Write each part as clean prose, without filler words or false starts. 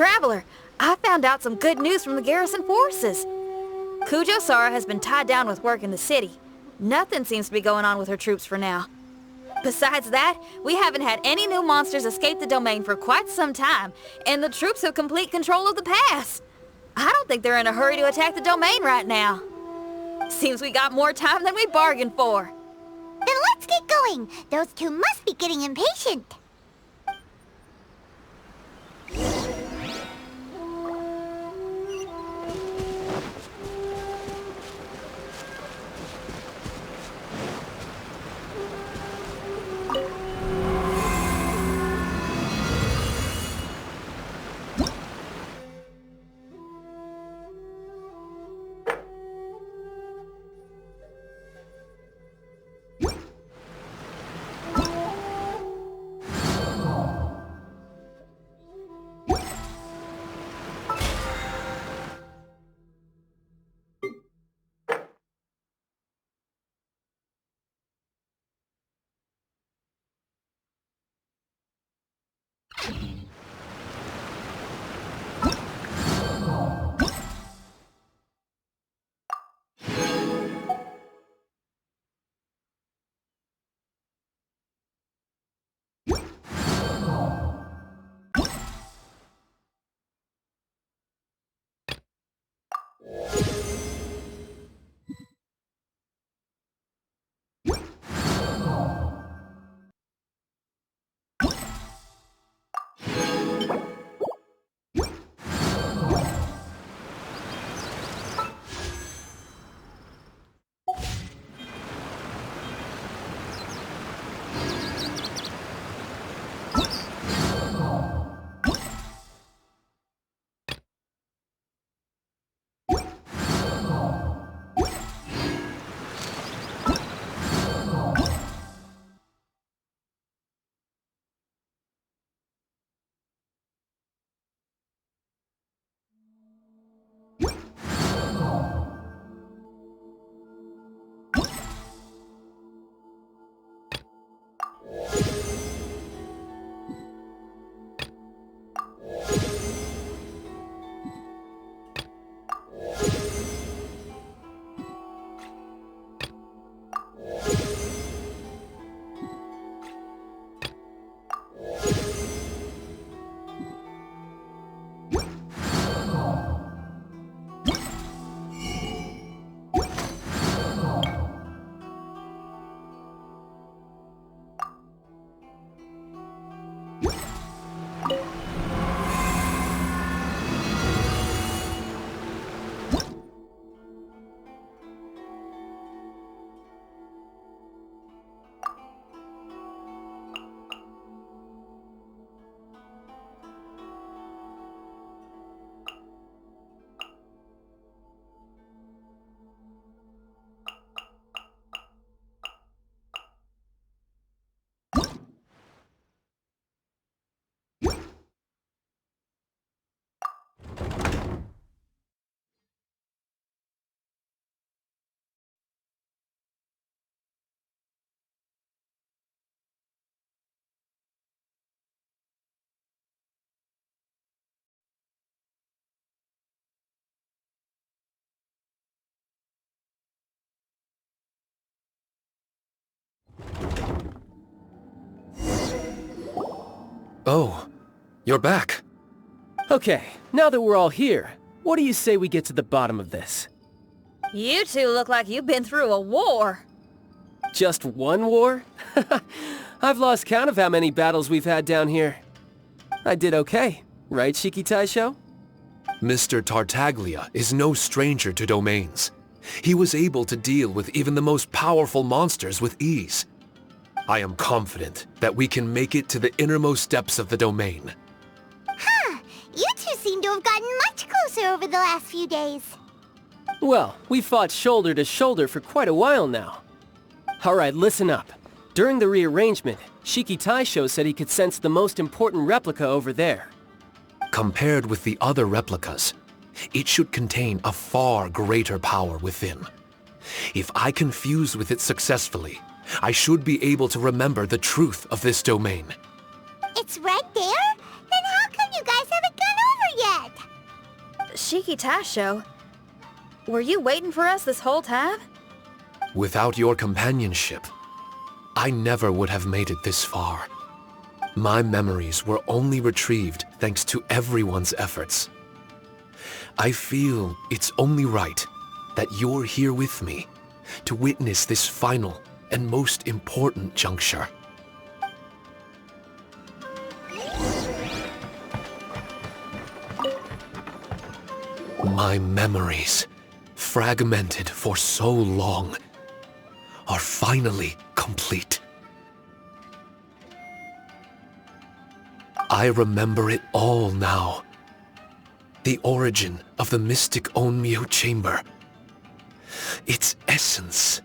Traveler, I found out some good news from the garrison forces. Kujo-Sara has been tied down with work in the city. Nothing seems to be going on with her troops for now. Besides that, we haven't had any new monsters escape the domain for quite some time, and the troops have complete control of the pass. I don't think they're in a hurry to attack the domain right now. Seems we got more time than we bargained for. Then let's get going. Those two must be getting impatient. Oh, you're back. Okay, now that we're all here, what do you say we get to the bottom of this? You two look like you've been through a war. Just one war? I've lost count of how many battles we've had down here. I did okay, right, Shiki Taisho? Mr. Tartaglia is no stranger to domains. He was able to deal with even the most powerful monsters with ease. I am confident that we can make it to the innermost depths of the domain. Huh. You two seem to have gotten much closer over the last few days. Well, we fought shoulder to shoulder for quite a while now. Alright, listen up. During the rearrangement, Shiki Taisho said he could sense the most important replica over there. Compared with the other replicas, it should contain a far greater power within. If I can fuse with it successfully, I should be able to remember the truth of this domain. It's right there? Then how come you guys haven't gone over yet? Shiki Taisho, were you waiting for us this whole time? Without your companionship, I never would have made it this far. My memories were only retrieved thanks to everyone's efforts. I feel it's only right that you're here with me to witness this final and most important juncture. My memories, fragmented for so long, are finally complete. I remember it all now. The origin of the mystic Onmyo chamber. Its essence.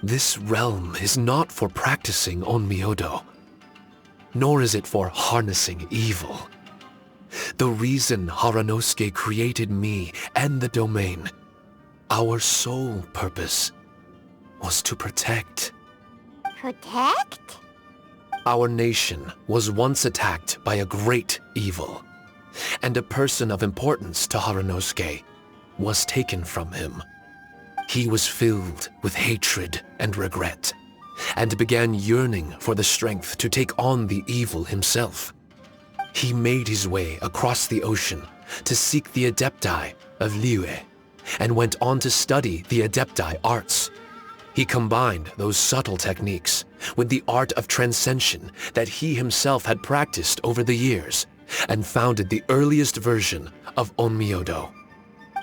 This realm is not for practicing Onmyodo, nor is it for harnessing evil. The reason Haranosuke created me and the domain, our sole purpose, was to protect. Protect? Our nation was once attacked by a great evil, and a person of importance to Haranosuke was taken from him. He was filled with hatred and regret, and began yearning for the strength to take on the evil himself. He made his way across the ocean to seek the Adepti of Liyue, and went on to study the Adepti arts. He combined those subtle techniques with the art of transcension that he himself had practiced over the years, and founded the earliest version of Onmyodo.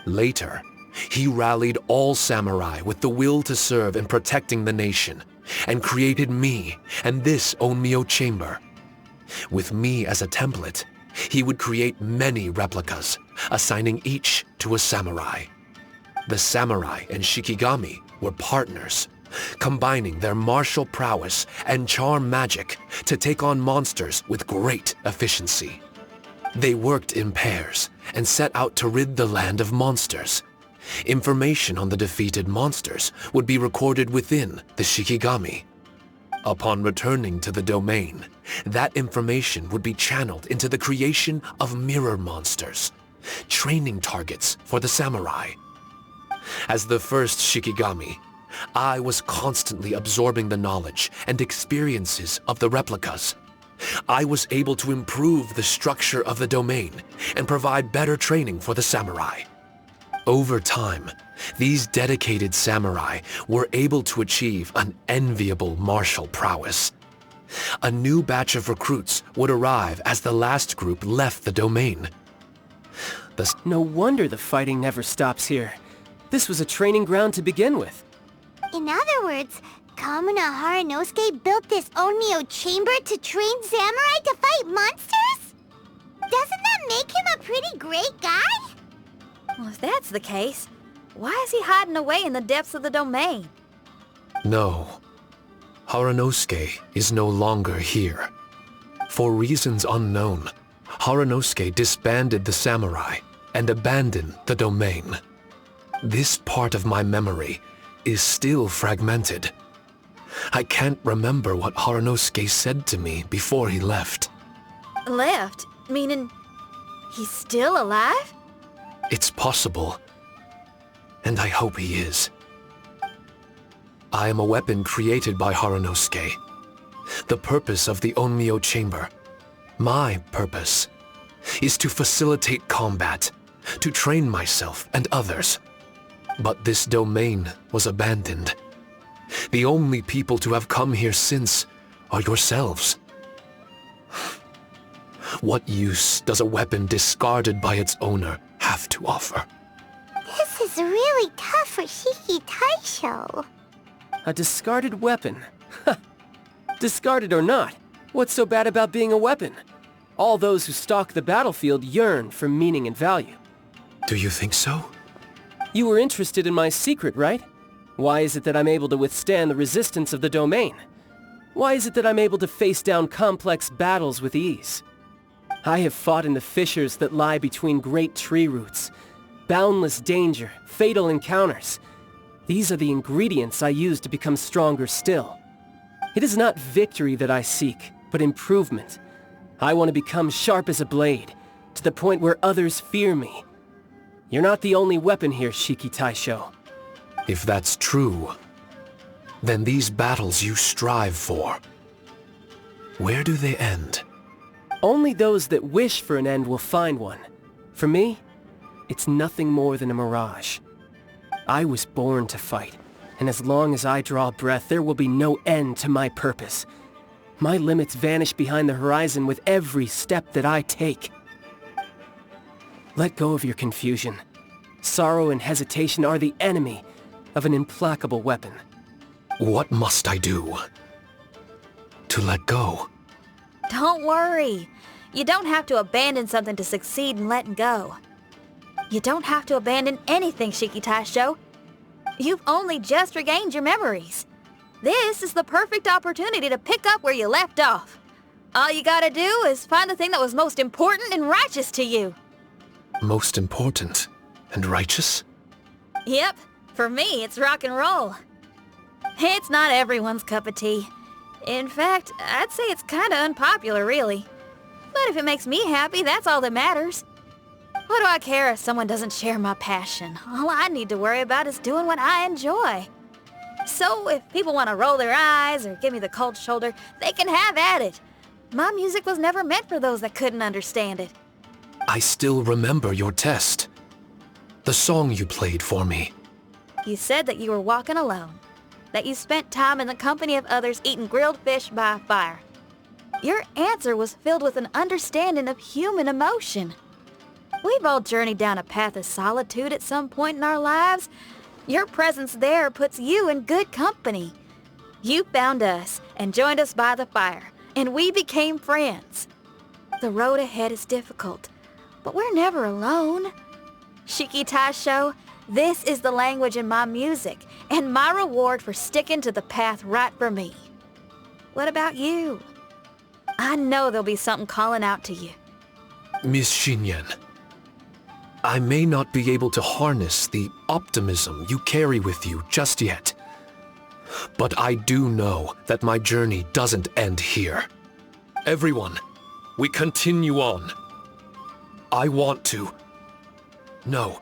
Later, he rallied all samurai with the will to serve in protecting the nation, and created me and this Onmyo chamber. With me as a template, he would create many replicas, assigning each to a samurai. The samurai and Shikigami were partners, combining their martial prowess and charm magic to take on monsters with great efficiency. They worked in pairs and set out to rid the land of monsters. Information on the defeated monsters would be recorded within the Shikigami. Upon returning to the domain, that information would be channeled into the creation of mirror monsters, training targets for the samurai. As the first Shikigami, I was constantly absorbing the knowledge and experiences of the replicas. I was able to improve the structure of the domain and provide better training for the samurai. Over time, these dedicated samurai were able to achieve an enviable martial prowess. A new batch of recruits would arrive as the last group left the domain. No wonder the fighting never stops here. This was a training ground to begin with. In other words, Kamuna Haranosuke built this Onmyo chamber to train samurai to fight monsters? Doesn't that make him a pretty great guy? Well, if that's the case, why is he hiding away in the depths of the domain? No. Haranosuke is no longer here. For reasons unknown, Haranosuke disbanded the samurai and abandoned the domain. This part of my memory is still fragmented. I can't remember what Haranosuke said to me before he left. Left? Meaning he's still alive? It's possible. And I hope he is. I am a weapon created by Haranosuke. The purpose of the Onmyo chamber My purpose is to facilitate combat, to train myself and others. But this domain was abandoned. The only people to have come here since are yourselves. What use does a weapon discarded by its owner have to offer? This is really tough for Shiki Taisho. A discarded weapon? Discarded or not, what's so bad about being a weapon? All those who stalk the battlefield yearn for meaning and value. Do you think so? You were interested in my secret, right? Why is it that I'm able to withstand the resistance of the domain? Why is it that I'm able to face down complex battles with ease? I have fought in the fissures that lie between great tree roots. Boundless danger, fatal encounters. These are the ingredients I use to become stronger still. It is not victory that I seek, but improvement. I want to become sharp as a blade, to the point where others fear me. You're not the only weapon here, Shiki Taisho. If that's true, then these battles you strive for, where do they end? Only those that wish for an end will find one. For me, it's nothing more than a mirage. I was born to fight, and as long as I draw breath, there will be no end to my purpose. My limits vanish behind the horizon with every step that I take. Let go of your confusion. Sorrow and hesitation are the enemy of an implacable weapon. What must I do to let go? Don't worry. You don't have to abandon something to succeed in letting go. You don't have to abandon anything, Shiki Taisho. You've only just regained your memories. This is the perfect opportunity to pick up where you left off. All you gotta do is find the thing that was most important and righteous to you. Most important and righteous? Yep, for me it's rock and roll. It's not everyone's cup of tea. In fact, I'd say it's kinda unpopular, really. But if it makes me happy, that's all that matters. What do I care if someone doesn't share my passion? All I need to worry about is doing what I enjoy. So if people want to roll their eyes or give me the cold shoulder, they can have at it. My music was never meant for those that couldn't understand it. I still remember your test. The song you played for me. You said that you were walking alone, that you spent time in the company of others eating grilled fish by a fire. Your answer was filled with an understanding of human emotion. We've all journeyed down a path of solitude at some point in our lives. Your presence there puts you in good company. You found us and joined us by the fire, and we became friends. The road ahead is difficult, but we're never alone. Shiki Taisho, this is the language in my music, and my reward for sticking to the path right for me. What about you? I know there'll be something calling out to you. Miss Xinyan, I may not be able to harness the optimism you carry with you just yet. But I do know that my journey doesn't end here. Everyone, we continue on. I want to. No.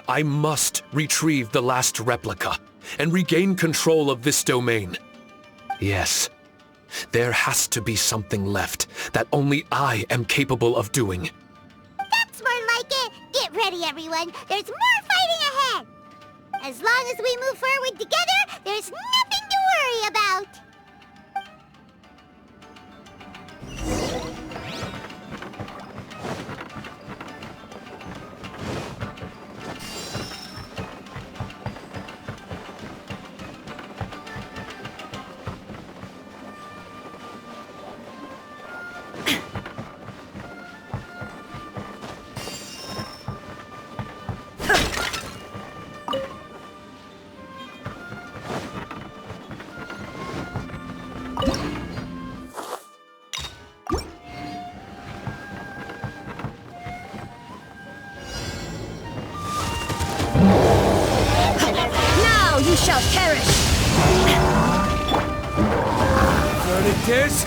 I must retrieve the last replica and regain control of this domain. Yes. There has to be something left that only I am capable of doing. That's more like it. Get ready, everyone. There's more fighting ahead. As long as we move forward together, there's nothing to worry about. Now you shall perish! This?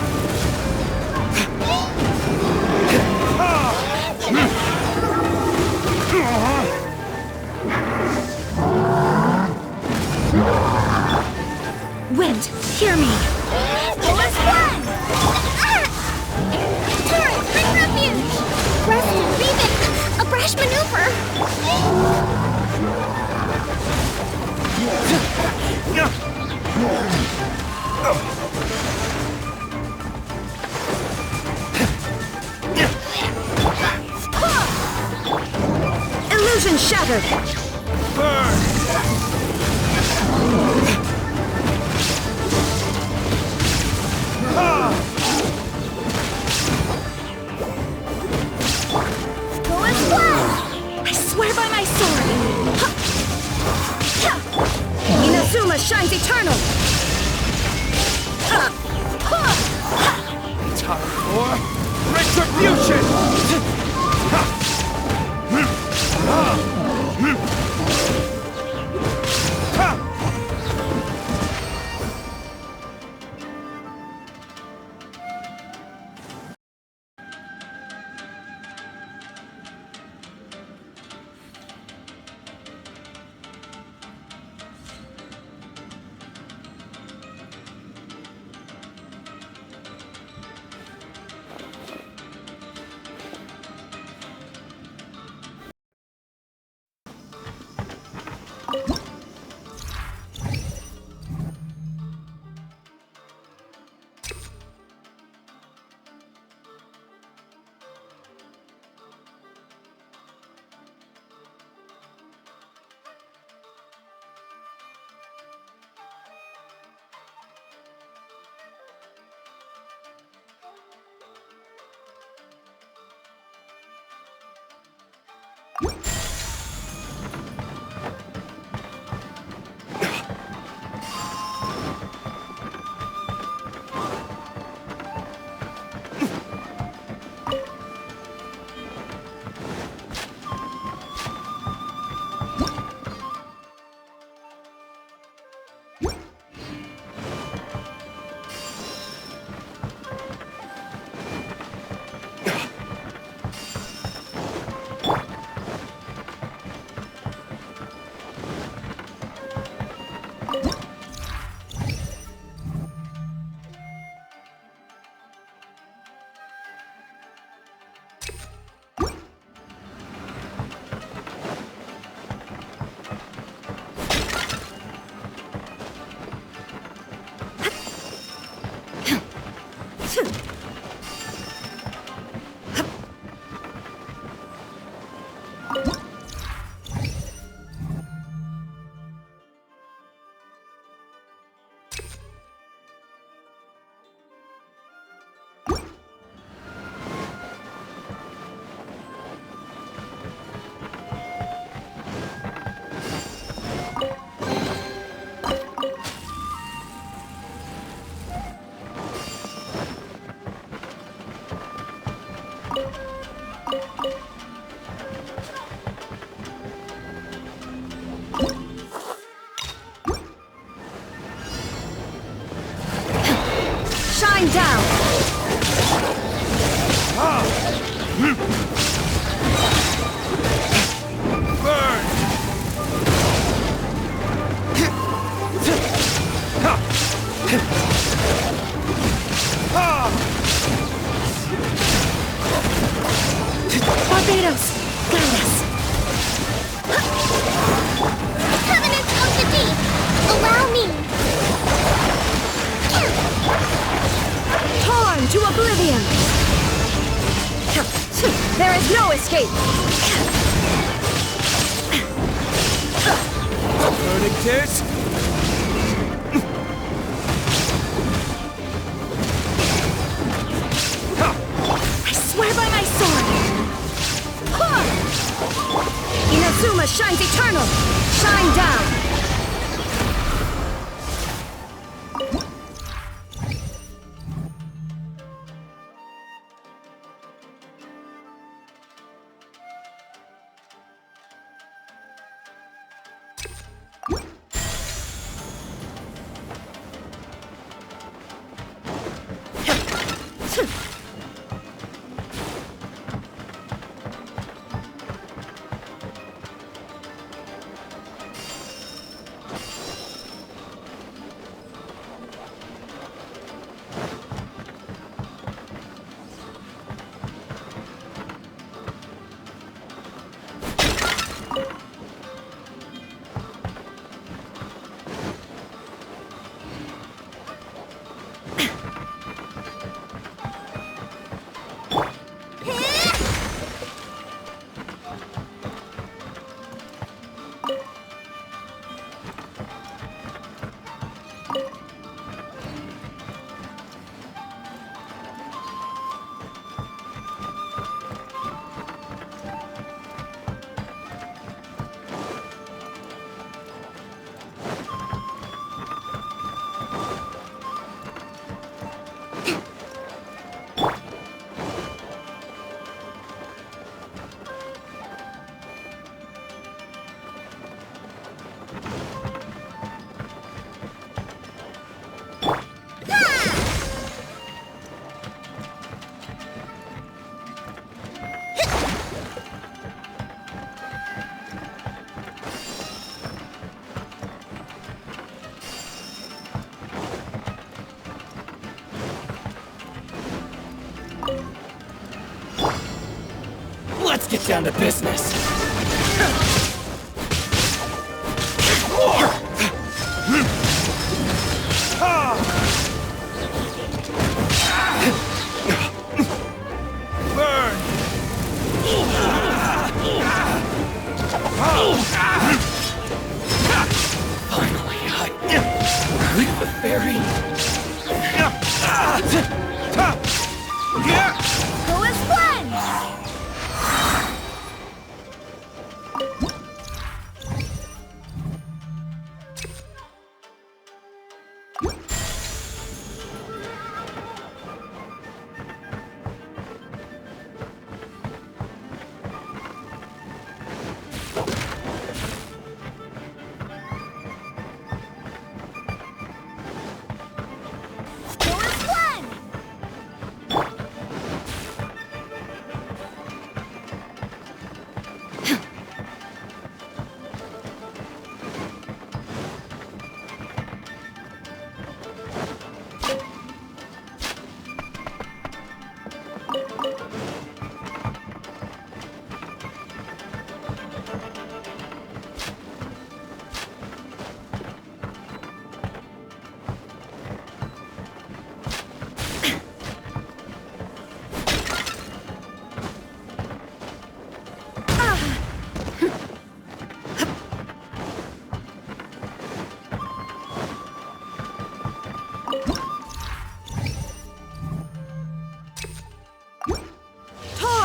Wind, hear me! Force one! staggered. Burn! Go and splash! I swear by my sword! Inazuma shines eternal! Time for retribution! Shine down! Burn! Barbados, guide us! Covenant of the Deep! Allow me! Torn to oblivion! There is no escape! Burning disc! I swear by my sword! Inazuma shines eternal! Shine down! Let's get down to business. Burn! Finally, with the fairy. Who is one? Who is one?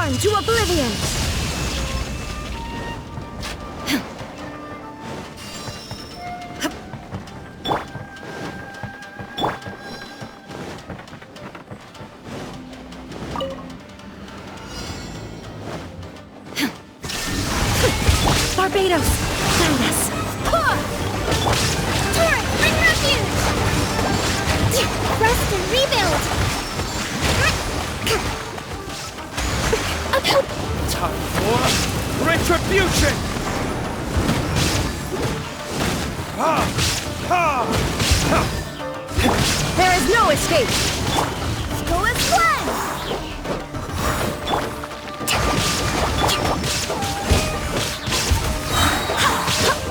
Torn to oblivion! Barbados! Guide us! Torrent, bring refuge! Rest and rebuild! Time for retribution! There is no escape! Who is one?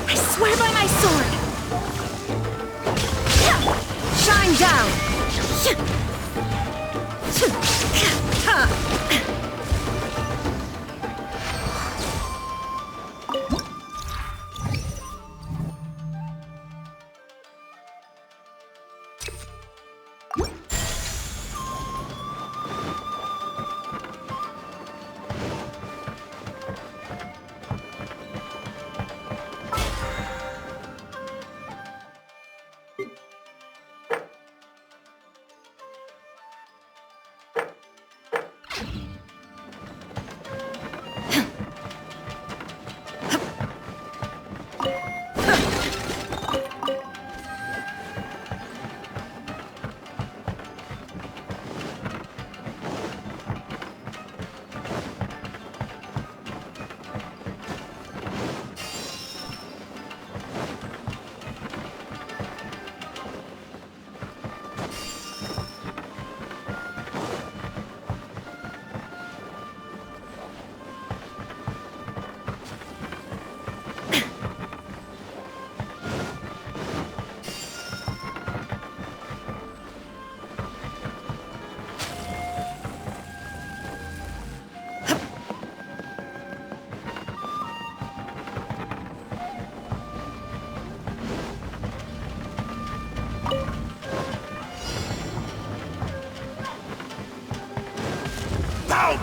I swear by my sword! Shine down!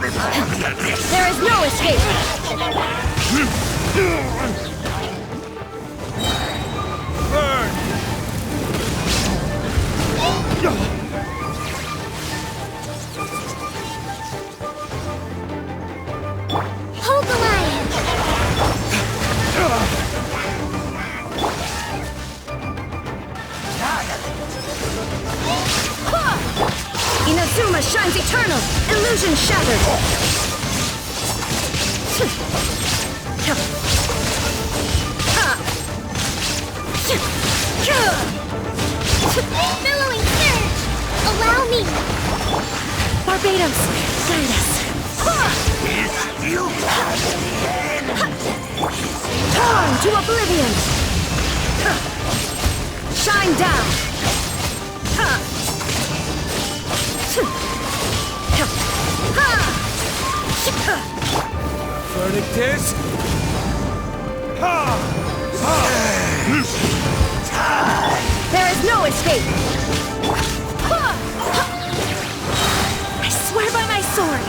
There is no escape! Burn! Hold the line! Inazuma shines eternal! Illusion shattered! Billowing surge! Allow me! Barbados, guide us! Torn to oblivion! Shine down! Verdict is... There is no escape! I swear by my sword!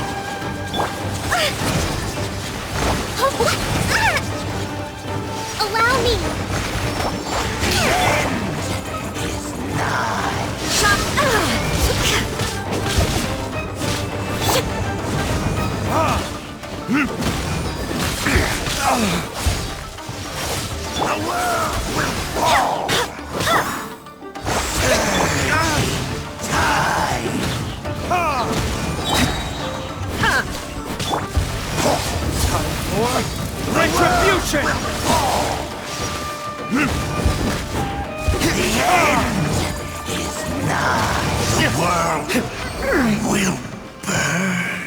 Allow me! Time for retribution! The world will burn.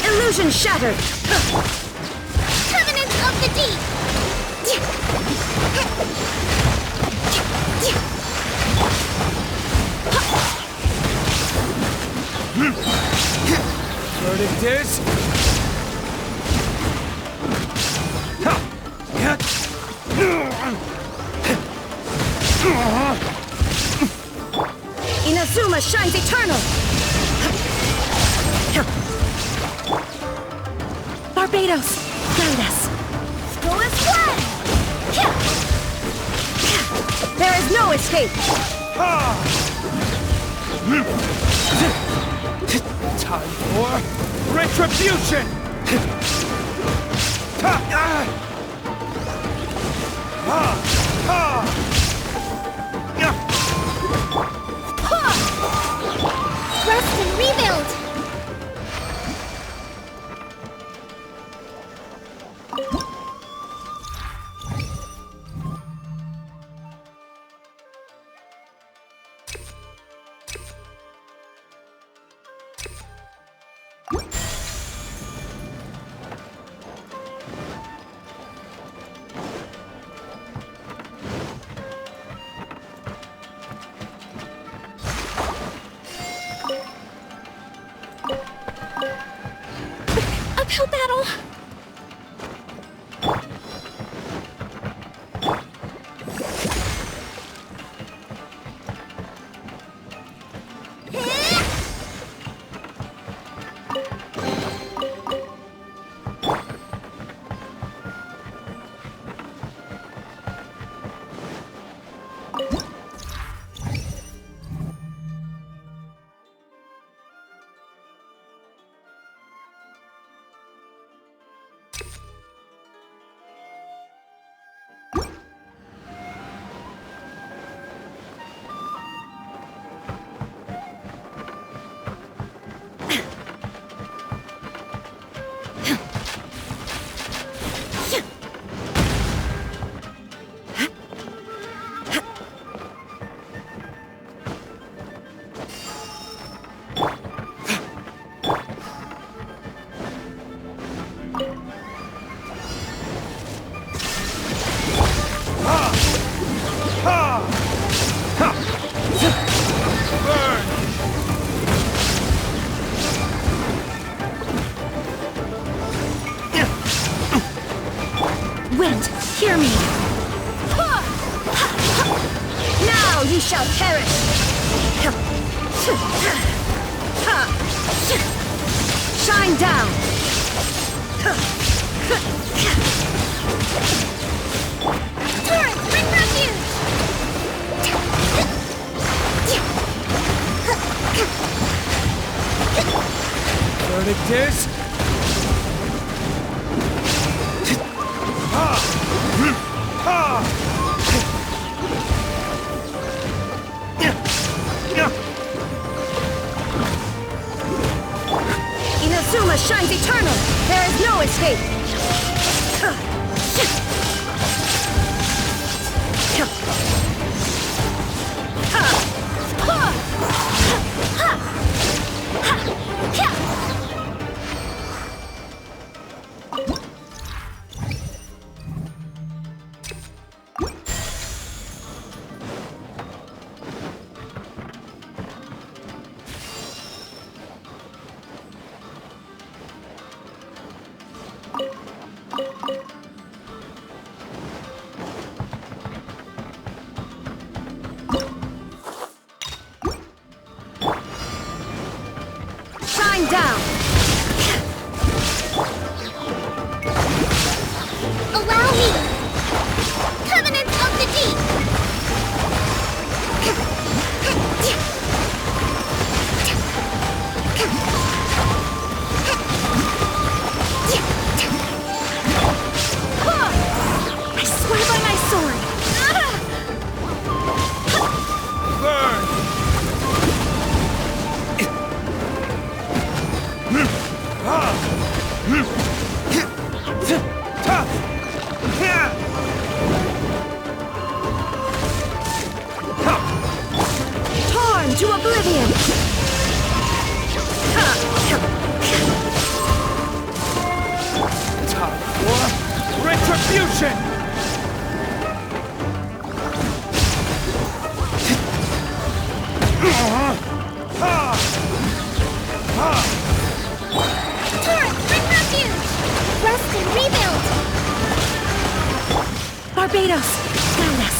Illusion shattered! Covenant of the Deep! Verdict is... Inazuma shines eternal! Barbados, guide us! Go as one! There is no escape! Time for retribution! Rest and rebuild! wind, hear me! Now you shall perish! Shine down! Turret, bring refuge! Verdict is... Inazuma shines eternal! There is no escape! Shine down! Allow me! Covenants of the Deep! I swear by my sword! Burn! Torn to oblivion! Time for retribution! Turret, bring refuge! Rest and rebuild! Barbados, guide us!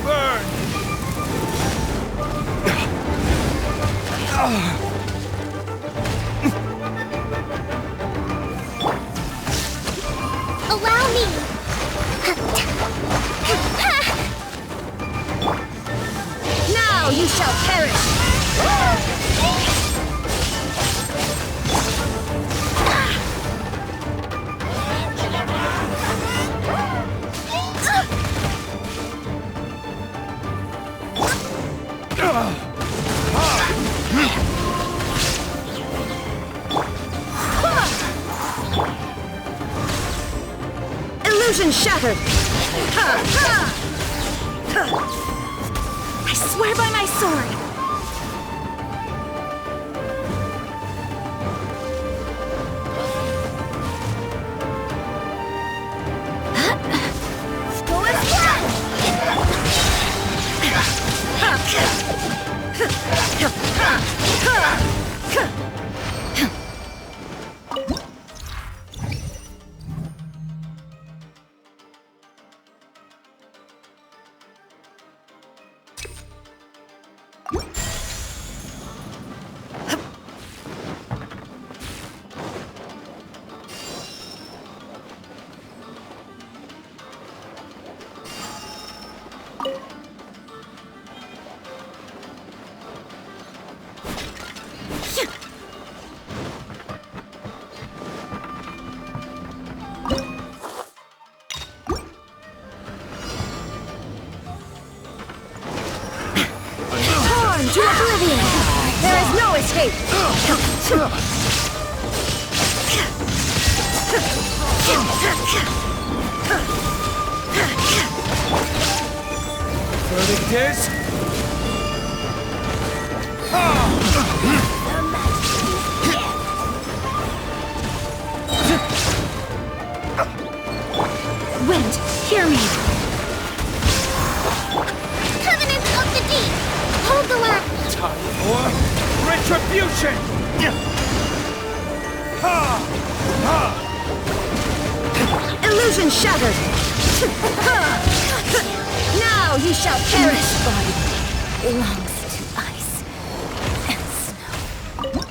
Burn! Allow me! Now you shall perish! Illusion shattered! I swear by my sword! to oblivion! There is no escape! Verdict is... Wind, hear me! Covenants of the Deep! Hold the line! Time for retribution! Ha! Ha! Illusion shattered! Now you shall perish! This body belongs to ice and snow.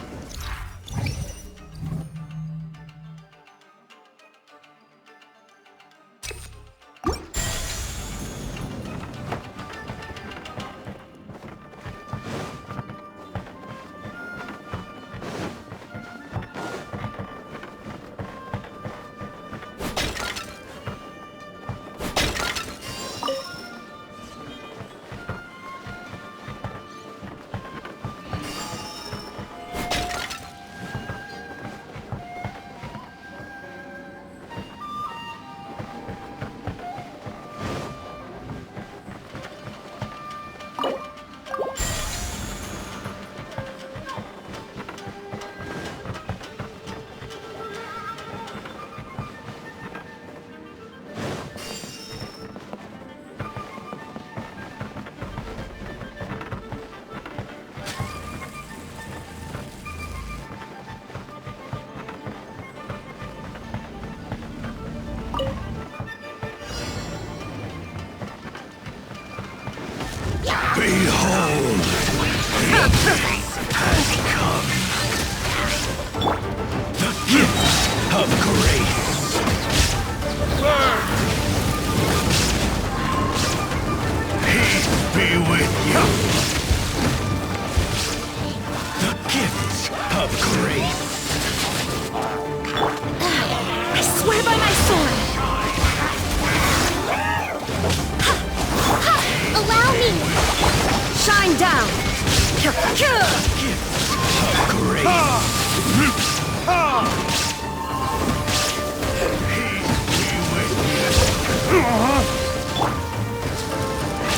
Behold, has come. The gift of grace. Burn! Peace be with you. The gift of grace. I swear by my sword! Allow me! Shine down! Of grace.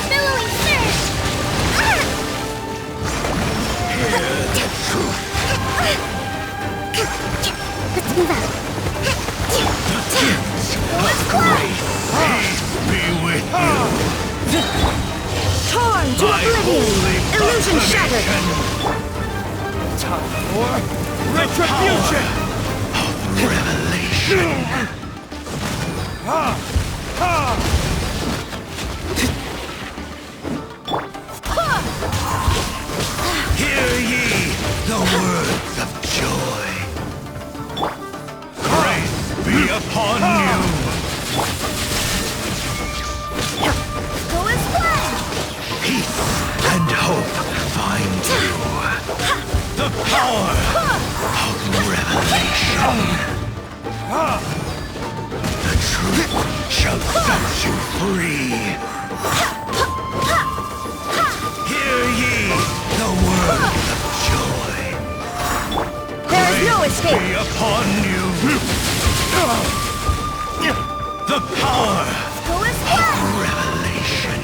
Billowing surge! Let's move out. Let's Grace. Peace be with you. Torn to My oblivion! holy Illusion shattered! Time for retribution! Revelation. Hear ye the words of joy. Grace be upon you. go as planned! Peace and hope find you. The power of revelation. The truth shall set you free. Hear ye the words of joy. There is no Grace escape! be upon you. The power Go as planned! of revelation.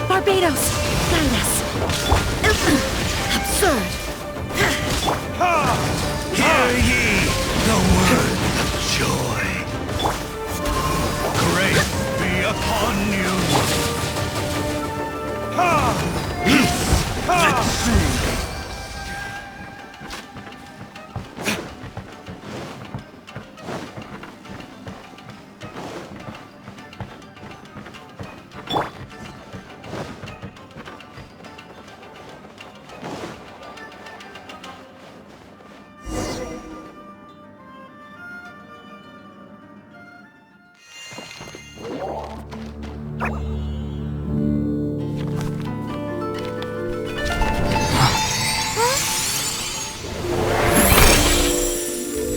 Barbados, guide us! Absurd! Hear ye the words of joy. Grace be upon you. Let's see.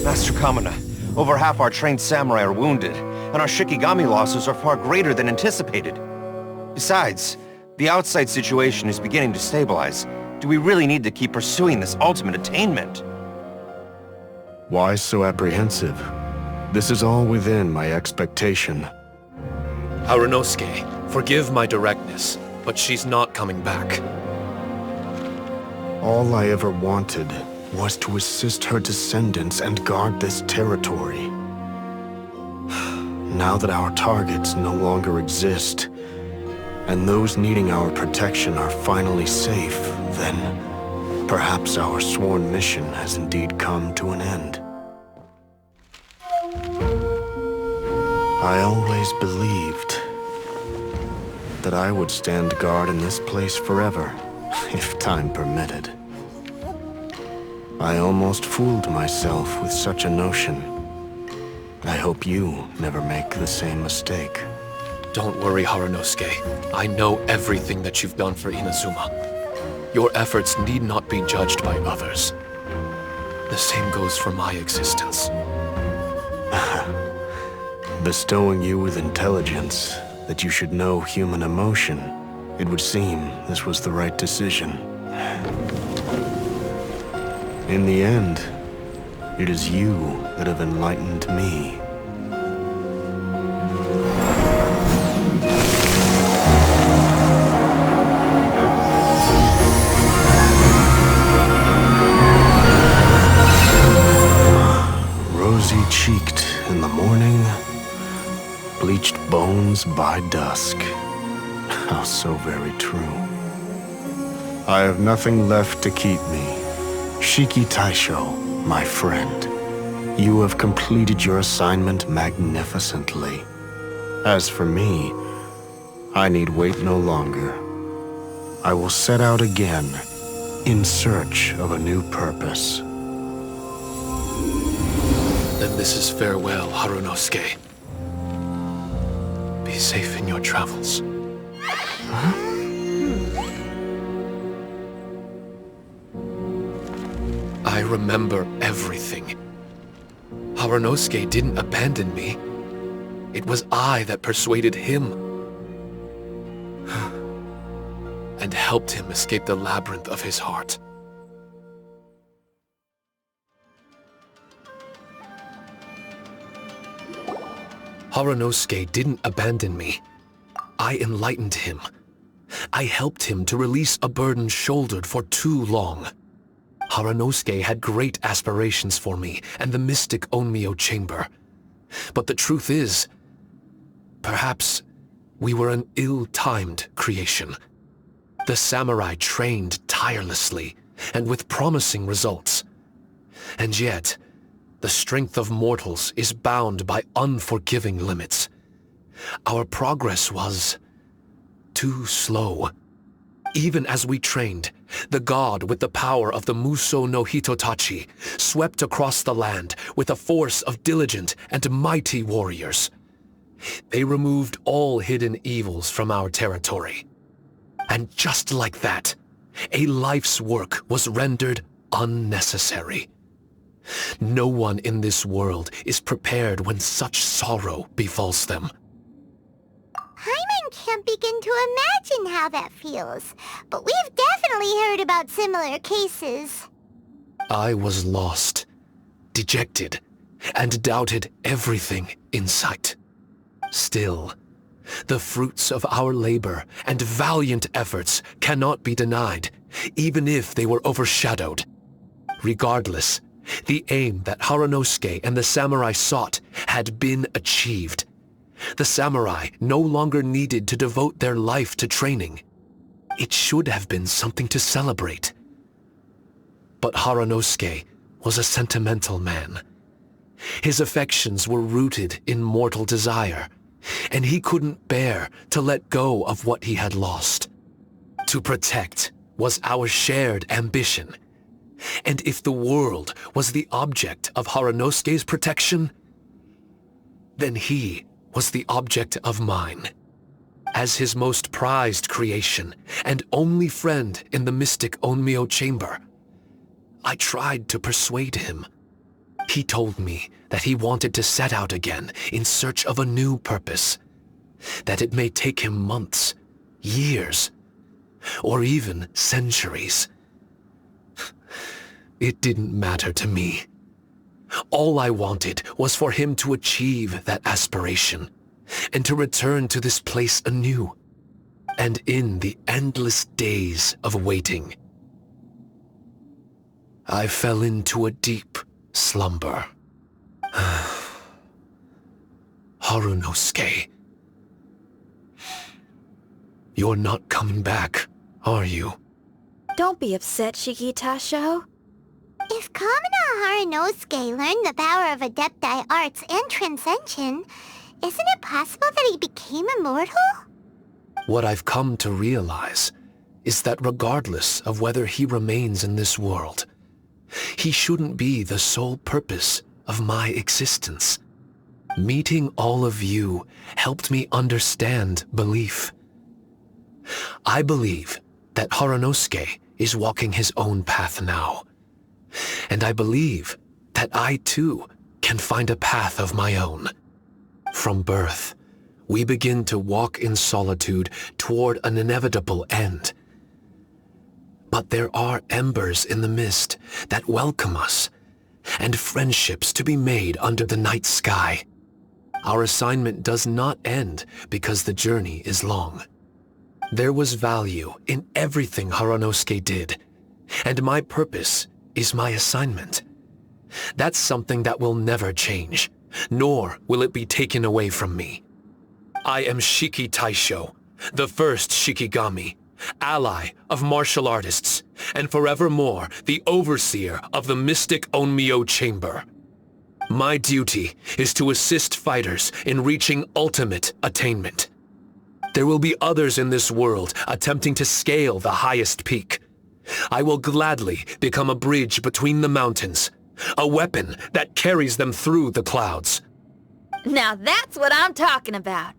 Master Kamina, over half our trained samurai are wounded, and our Shikigami losses are far greater than anticipated. Besides, The outside situation is beginning to stabilize. Do we really need to keep pursuing this ultimate attainment? Why so apprehensive? This is all within my expectation. Harunosuke, forgive my directness, but she's not coming back. All I ever wanted was to assist her descendants and guard this territory. Now that our targets no longer exist, and those needing our protection are finally safe, then perhaps our sworn mission has indeed come to an end. I always believed that I would stand guard in this place forever, if time permitted. I almost fooled myself with such a notion. I hope you never make the same mistake. Don't worry, Harunosuke. I know everything that you've done for Inazuma. Your efforts need not be judged by others. The same goes for my existence. Bestowing you with intelligence, that you should know human emotion, it would seem this was the right decision. In the end, it is you that have enlightened me. Rosy-cheeked in the morning, bleached bones by dusk. How so very true. I have nothing left to keep me. Shiki Taisho, my friend, you have completed your assignment magnificently. As for me, I need wait no longer. I will set out again, in search of a new purpose. Then this is farewell, Harunosuke. Be safe in your travels. I remember everything. Harunosuke didn't abandon me. It was I that persuaded him and helped him escape the labyrinth of his heart. Harunosuke didn't abandon me. I enlightened him. I helped him to release a burden shouldered for too long. Harunosuke had great aspirations for me and the mystic Onmyo chamber. But the truth is, perhaps we were an ill-timed creation. The samurai trained tirelessly and with promising results. And yet, the strength of mortals is bound by unforgiving limits. Our progress was too slow. Even as we trained, the god with the power of the Muso no Hitotachi swept across the land with a force of diligent and mighty warriors. They removed all hidden evils from our territory. And just like that, a life's work was rendered unnecessary. No one in this world is prepared when such sorrow befalls them. Paimon can't begin to imagine how that feels, but we've definitely heard about similar cases. I was lost, dejected, and doubted everything in sight. Still, the fruits of our labor and valiant efforts cannot be denied, even if they were overshadowed. Regardless, the aim that Harunosuke and the samurai sought had been achieved. The samurai no longer needed to devote their life to training. It should have been something to celebrate. But Harunosuke was a sentimental man. His affections were rooted in mortal desire, and he couldn't bear to let go of what he had lost. To protect was our shared ambition. And if the world was the object of Harunosuke's protection, then he was the object of mine. As his most prized creation and only friend in the mystic Onmyo chamber, I tried to persuade him. He told me that he wanted to set out again in search of a new purpose, that it may take him months, years, or even centuries. It didn't matter to me. All I wanted was for him to achieve that aspiration, and to return to this place anew. And in the endless days of waiting, I fell into a deep slumber. Harunosuke, you're not coming back, are you? Don't be upset, Shikitasho. If Kamina Harunosuke learned the power of Adepti Arts and Transcension, isn't it possible that he became immortal? What I've come to realize is that regardless of whether he remains in this world, he shouldn't be the sole purpose of my existence. Meeting all of you helped me understand belief. I believe that Harunosuke is walking his own path now. And I believe that I too can find a path of my own. From birth, we begin to walk in solitude toward an inevitable end. But there are embers in the mist that welcome us, and friendships to be made under the night sky. Our assignment does not end because the journey is long. There was value in everything Harunosuke did, and my purpose is my assignment. That's something that will never change, nor will it be taken away from me. I am Shiki Taisho, the first Shikigami, ally of martial artists, and forevermore the overseer of the mystic Onmyo Chamber. My duty is to assist fighters in reaching ultimate attainment. There will be others in this world attempting to scale the highest peak. I will gladly become a bridge between the mountains, a weapon that carries them through the clouds. Now that's what I'm talking about.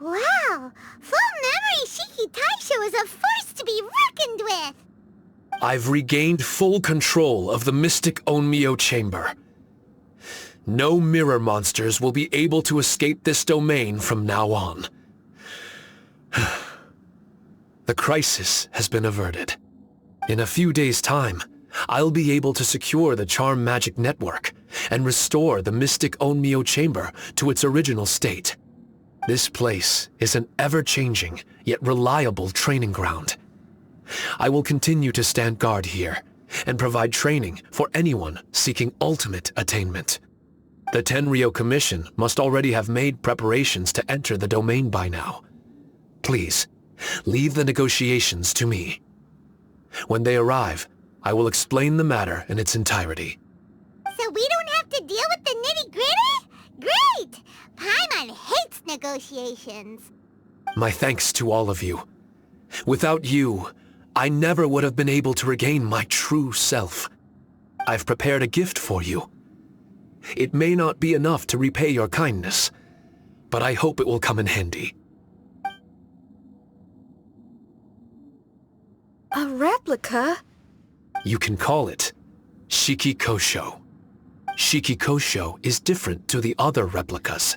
Wow! Full memory Shiki Taisho is a force to be reckoned with! I've regained full control of the mystic Onmyo Chamber. No mirror monsters will be able to escape this domain from now on. The crisis has been averted. In a few days' time, I'll be able to secure the Charm Magic Network and restore the mystic Onmyo Chamber to its original state. This place is an ever-changing, yet reliable training ground. I will continue to stand guard here and provide training for anyone seeking ultimate attainment. The Tenryou Commission must already have made preparations to enter the domain by now. Please, leave the negotiations to me. When they arrive, I will explain the matter in its entirety. So we don't have to deal with the nitty-gritty? Great! Paimon hates negotiations. My thanks to all of you. Without you, I never would have been able to regain my true self. I've prepared a gift for you. It may not be enough to repay your kindness, but I hope it will come in handy. A replica? You can call it Shikikosho. Shikikosho is different to the other replicas.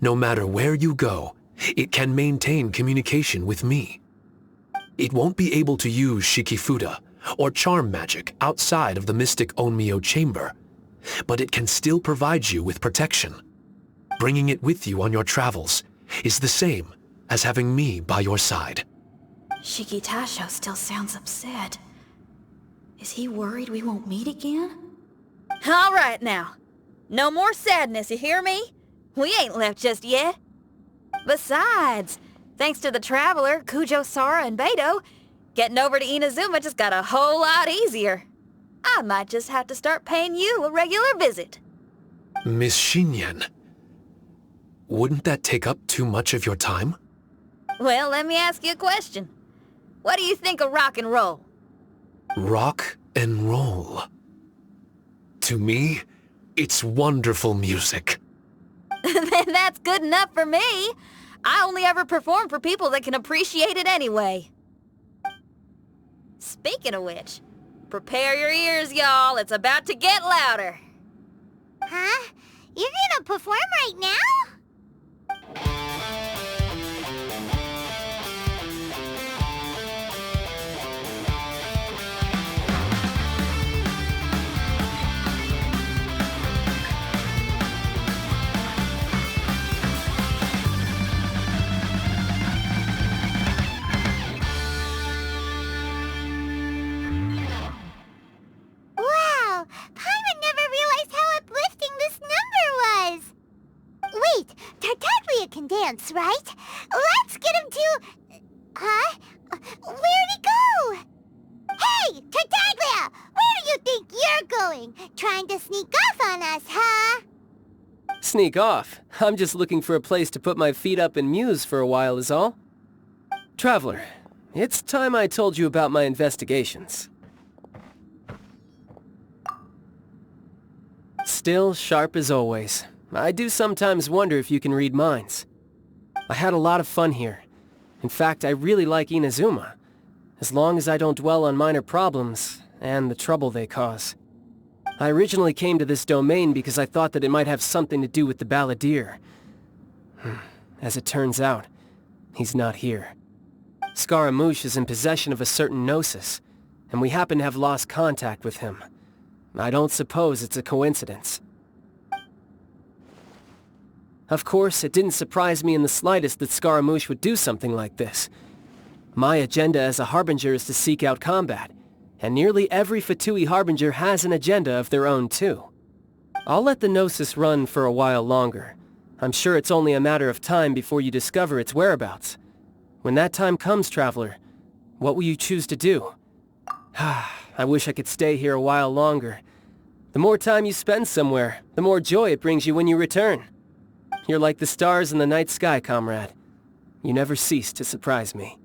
No matter where you go, it can maintain communication with me. It won't be able to use Shikifuda or charm magic outside of the mystic Onmyo Chamber, but it can still provide you with protection. Bringing it with you on your travels is the same as having me by your side. Shikitasho still sounds upset. Is he worried we won't meet again? All right now. No more sadness, you hear me? We ain't left just yet. Besides, thanks to the Traveler, Kujo, Sara, and Beto, getting over to Inazuma just got a whole lot easier. I might just have to start paying you a regular visit. Miss Shinyan, wouldn't that take up too much of your time? Well, let me ask you a question. What do you think of rock and roll? Rock and roll. To me, it's wonderful music. Then that's good enough for me. I only ever perform for people that can appreciate it anyway. Speaking of which, prepare your ears, y'all. It's about to get louder. Huh? You're gonna perform right now? dance, right? Let's get him to... Huh? Where'd he go? Hey, Tartaglia! Where do you think you're going? Trying to sneak off on us, huh? Sneak off? I'm just looking for a place to put my feet up and muse for a while is all. Traveler, it's time I told you about my investigations. Still sharp as always. I do sometimes wonder if you can read minds. I had a lot of fun here. In fact, I really like Inazuma. As long as I don't dwell on minor problems and the trouble they cause. I originally came to this domain because I thought that it might have something to do with the balladeer. As it turns out, he's not here. Scaramouche is in possession of a certain gnosis, and we happen to have lost contact with him. I don't suppose it's a coincidence. Of course, it didn't surprise me in the slightest that Scaramouche would do something like this. My agenda as a Harbinger is to seek out combat, and nearly every Fatui Harbinger has an agenda of their own too. I'll let the Gnosis run for a while longer. I'm sure it's only a matter of time before you discover its whereabouts. When that time comes, Traveler, what will you choose to do? I wish I could stay here a while longer. The more time you spend somewhere, the more joy it brings you when you return. You're like the stars in the night sky, comrade. You never cease to surprise me.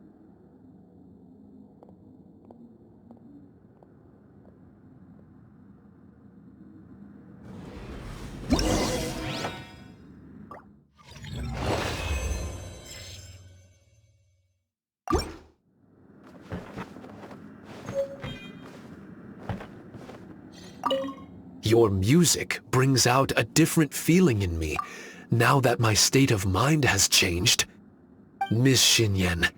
Your music brings out a different feeling in me, now that my state of mind has changed. Miss Xinyan,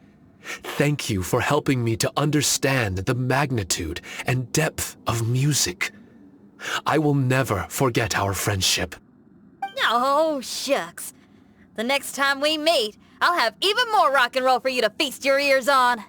thank you for helping me to understand the magnitude and depth of music. I will never forget our friendship. Oh, shucks. The next time we meet, I'll have even more rock and roll for you to feast your ears on.